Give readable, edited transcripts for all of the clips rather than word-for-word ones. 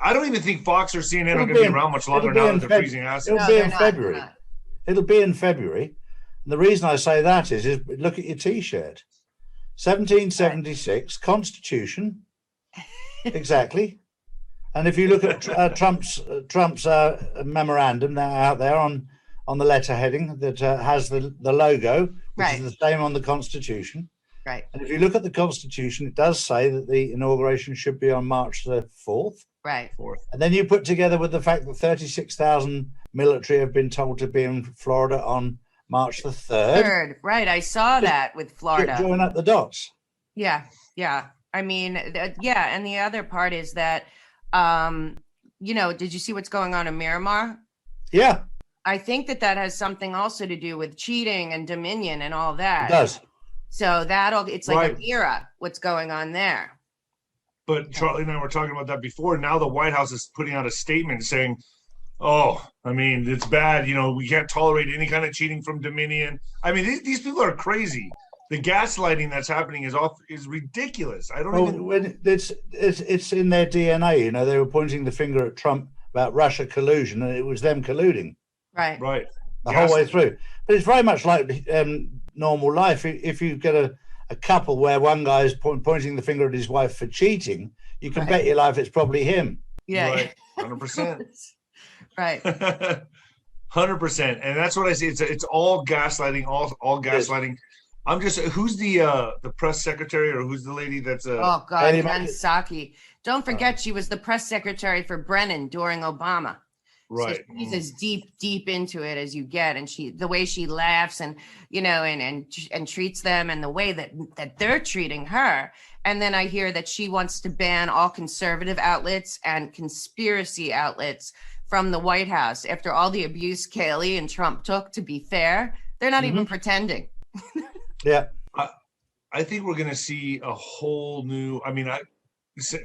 I don't even think Fox or CNN are It'll going to be be in- around much it'll longer be now in that they're Feb- freezing assets. It'll No, be they're in not, they're February. not. It'll be in February. And the reason I say that is look at your T-shirt. 1776 Constitution. Exactly. And if you look at Trump's memorandum now out there on the letter heading that has the logo, which Right. is the same on the Constitution. Right. And if you look at the Constitution, it does say that the inauguration should be on March the 4th. Right. And then you put together with the fact that 36,000 military have been told to be in Florida on March the 3rd. Third. Right. I saw that with Florida. Join up the dots. Yeah. Yeah. I mean, yeah. And the other part is that, did you see what's going on in Miramar? Yeah, I think that has something also to do with cheating and Dominion and all that. it does. So it's like Right. an era, what's going on there. But Charlie and I were talking about that before. Now the White House is putting out a statement saying, "Oh, I mean, it's bad. We can't tolerate any kind of cheating from Dominion." I mean, these people are crazy. The gaslighting that's happening is ridiculous. I don't even. When it's in their DNA. They were pointing the finger at Trump about Russia collusion, and it was them colluding Right. Right. the whole way through. But it's very much like normal life. If you get a couple where one guy is pointing the finger at his wife for cheating, you can bet your life it's probably him. Yeah. Right. 100%. Right. 100%. And that's what I say. It's all gaslighting. All gaslighting. I'm just. Who's the press secretary, or who's the lady that's Oh God, Annie Jen Mac- Psaki. Don't forget, she was the press secretary for Brennan during Obama. right? So she's as deep into it as you get, and the way she laughs and and treats them, and the way that they're treating her. And then I hear that she wants to ban all conservative outlets and conspiracy outlets from the White House after all the abuse Kayleigh and Trump took. To be fair, they're not even pretending. Yeah. I think we're going to see a whole new. I mean,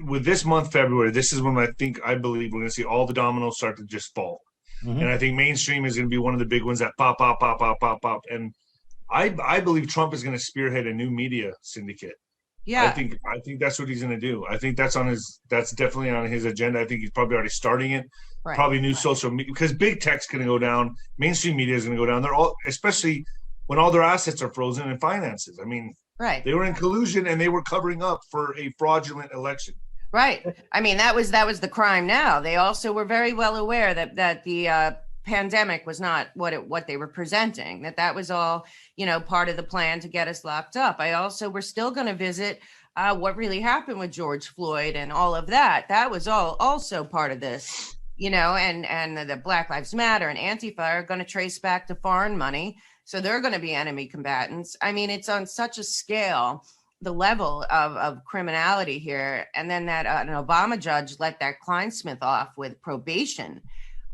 with this month, February, this is when I believe we're going to see all the dominoes start to just fall. Mhm. And I think mainstream is going to be one of the big ones that pop. And I believe Trump is going to spearhead a new media syndicate. Yeah. I think that's what he's going to do. I think that's definitely on his agenda. I think he's probably already starting it. Right. Probably new social media, because big tech's going to go down. Mainstream media is going to go down. They're all, especially when all their assets are frozen in finances. I mean, Right. they were in collusion and they were covering up for a fraudulent election. Right. I mean, that was the crime. Now they also were very well aware that the pandemic was not what they were presenting. That was all part of the plan to get us locked up. We're still going to visit what really happened with George Floyd and all of that. That was all also part of this. And the Black Lives Matter and Antifa are going to trace back to foreign money. So they're going to be enemy combatants. I mean, it's on such a scale, the level of criminality here. And then that an Obama judge let that Kleinsmith off with probation,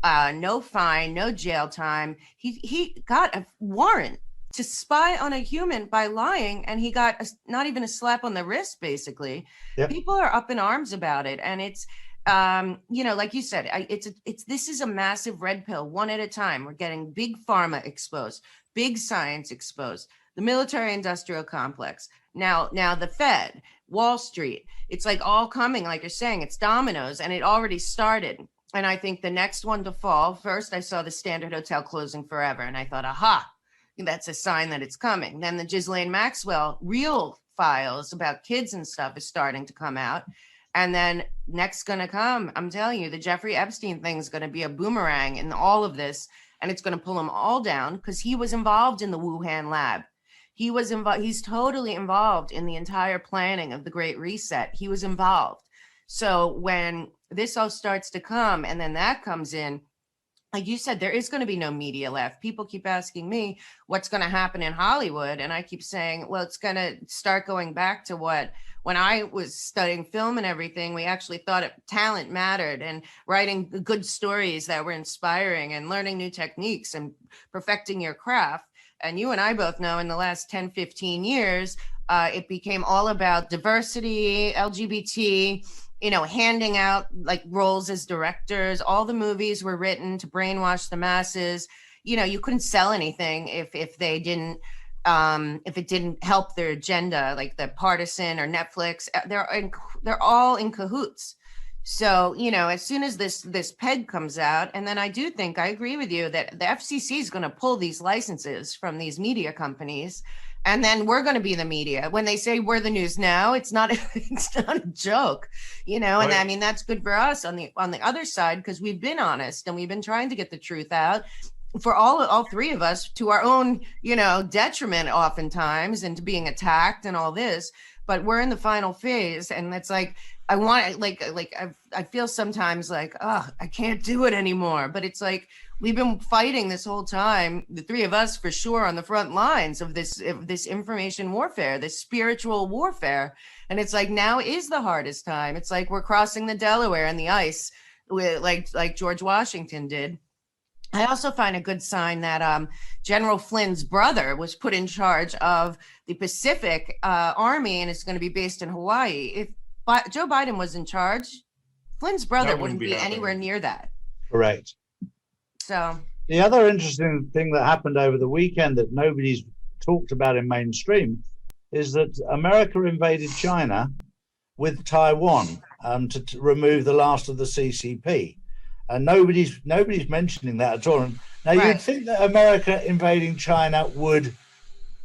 no fine, no jail time. He got a warrant to spy on a human by lying, and he got not even a slap on the wrist, basically. Yep. People are up in arms about it. And it's, like you said, this is a massive red pill, one at a time. We're getting big pharma exposed, big science exposed, the military industrial complex. Now the Fed, Wall Street, it's like all coming, like you're saying, it's dominoes, and it already started. And I think the next one to fall, first I saw the Standard Hotel closing forever, and I thought, aha, that's a sign that it's coming. Then the Ghislaine Maxwell real files about kids and stuff is starting to come out. And then next going to come, I'm telling you, the Jeffrey Epstein thing is going to be a boomerang in all of this. And it's going to pull them all down because he was involved in the Wuhan lab. He's totally involved in the entire planning of the Great Reset. He was involved. So when this all starts to come, and then that comes in, like you said, there is going to be no media left. People keep asking me what's going to happen in Hollywood. And I keep saying, well, it's going to start going back to when I was studying film and everything, we actually thought talent mattered, and writing good stories that were inspiring and learning new techniques and perfecting your craft. And you and I both know in the last 10, 15 years, it became all about diversity, LGBT, handing out like roles as directors. All the movies were written to brainwash the masses. You couldn't sell anything if they didn't, if it didn't help their agenda, like the Partisan or Netflix. They're all in cahoots. So, as soon as this PEG comes out, and then I agree with you that the FCC is going to pull these licenses from these media companies, and then we're going to be the media. When they say we're the news now, it's not it's not a joke, And Right. I mean, that's good for us on the other side, because we've been honest and we've been trying to get the truth out for all three of us, to our own, detriment oftentimes, and to being attacked and all this. But we're in the final phase, and it's like, I want, I feel sometimes like, oh, I can't do it anymore. But it's like, we've been fighting this whole time, the three of us for sure, on the front lines of this information warfare, this spiritual warfare. And it's like, now is the hardest time. It's like we're crossing the Delaware and the ice, with like George Washington did. I also find a good sign that General Flynn's brother was put in charge of the Pacific Army, and it's going to be based in Hawaii. If Joe Biden was in charge, Flynn's brother wouldn't be anywhere near that. Correct. So the other interesting thing that happened over the weekend that nobody's talked about in mainstream is that America invaded China with Taiwan to remove the last of the CCP. And nobody's mentioning that at all. Now, Right. You'd think that America invading China would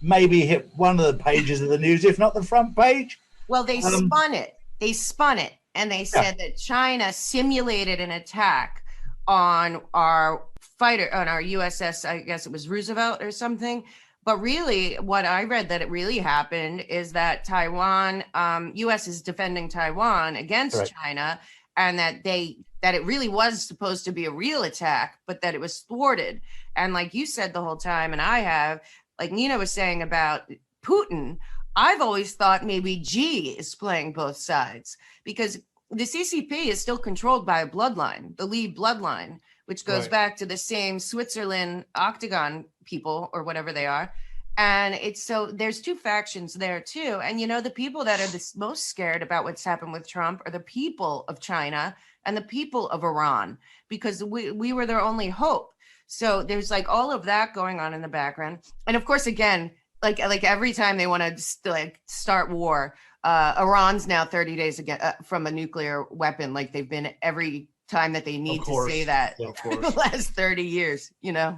maybe hit one of the pages of the news, if not the front page. Well, they spun it. They spun it, and they said that China simulated an attack on our USS, I guess it was Roosevelt or something. But really, what I read that it really happened is that Taiwan, US is defending Taiwan against Correct. China, and that it really was supposed to be a real attack, but that it was thwarted. And like you said the whole time, and I have, like Nina was saying about Putin, I've always thought maybe Xi is playing both sides, because the CCP is still controlled by a bloodline, the Li bloodline, which goes Right. back to the same Switzerland Octagon people or whatever they are. And it's so there's two factions there too. And the people that are the most scared about what's happened with Trump are the people of China and the people of Iran, because we were their only hope. So there's like all of that going on in the background. And of course, again, like every time they want to start war, Iran's now 30 days from a nuclear weapon, like they've been every time that they need to say that for the last 30 years, Yeah.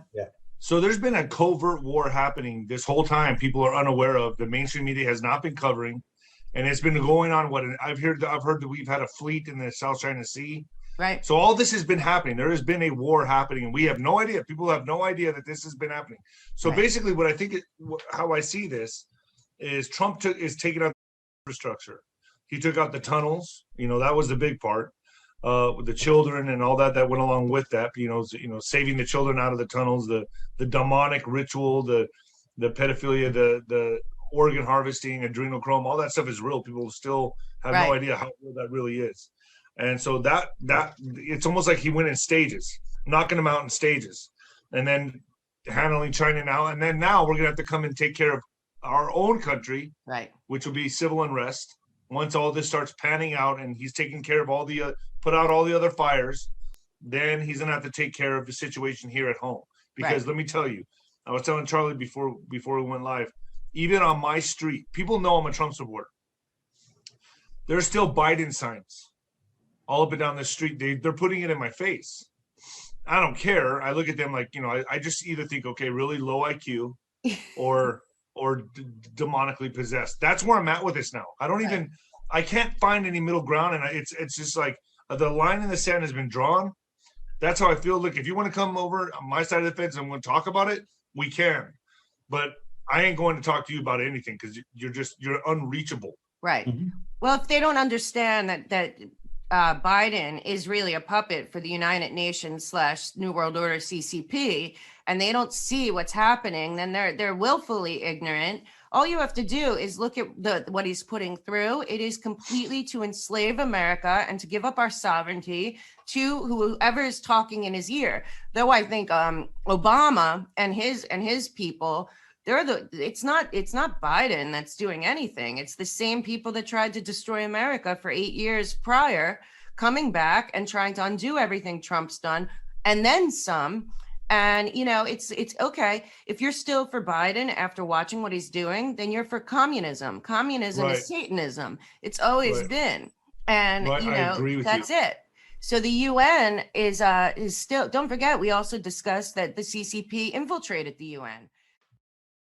So there's been a covert war happening this whole time. People are unaware of. The mainstream media has not been covering, and it's been going on. I've heard that we've had a fleet in the South China Sea. Right. So all this has been happening. There has been a war happening, and we have no idea. People have no idea that this has been happening. So basically, what I think, how I see this, is Trump is taking out the infrastructure. He took out the tunnels. That was the big part. With the children and all that went along with that. Saving the children out of the tunnels, the demonic ritual, the pedophilia, the organ harvesting, adrenochrome, all that stuff is real. People still have no idea how real that really is. And so that it's almost like he went in stages, knocking them out in stages, and then handling China now. And then now we're gonna have to come and take care of our own country, right? Which will be civil unrest once all this starts panning out, and he's taking care of put out all the other fires. Then he's gonna have to take care of the situation here at home. Because let me tell you, I was telling Charlie before we went live, even on my street, people know I'm a Trump supporter. There's still Biden signs all up and down the street. They're putting it in my face. I don't care. I look at them like, I just either think, okay, really low IQ or demonically possessed. That's where I'm at with this now. I can't find any middle ground. And it's just like the line in the sand has been drawn. That's how I feel. Look, if you want to come over on my side of the fence and want to talk about it, we can. But I ain't going to talk to you about anything because you're unreachable. Right. Mm-hmm. Well, if they don't understand that Biden is really a puppet for the United Nations / New World Order CCP, and they don't see what's happening, then they're willfully ignorant. All you have to do is look at what he's putting through. It is completely to enslave America and to give up our sovereignty to whoever is talking in his ear. Though I think Obama and his people, it's not Biden that's doing anything. It's the same people that tried to destroy America for 8 years prior, coming back and trying to undo everything Trump's done, and then some. And, it's okay. If you're still for Biden after watching what he's doing, then you're for communism. Communism is Satanism. It's always been. And Right, I agree with you. that's it. So the UN is still, don't forget, we also discussed that the CCP infiltrated the UN.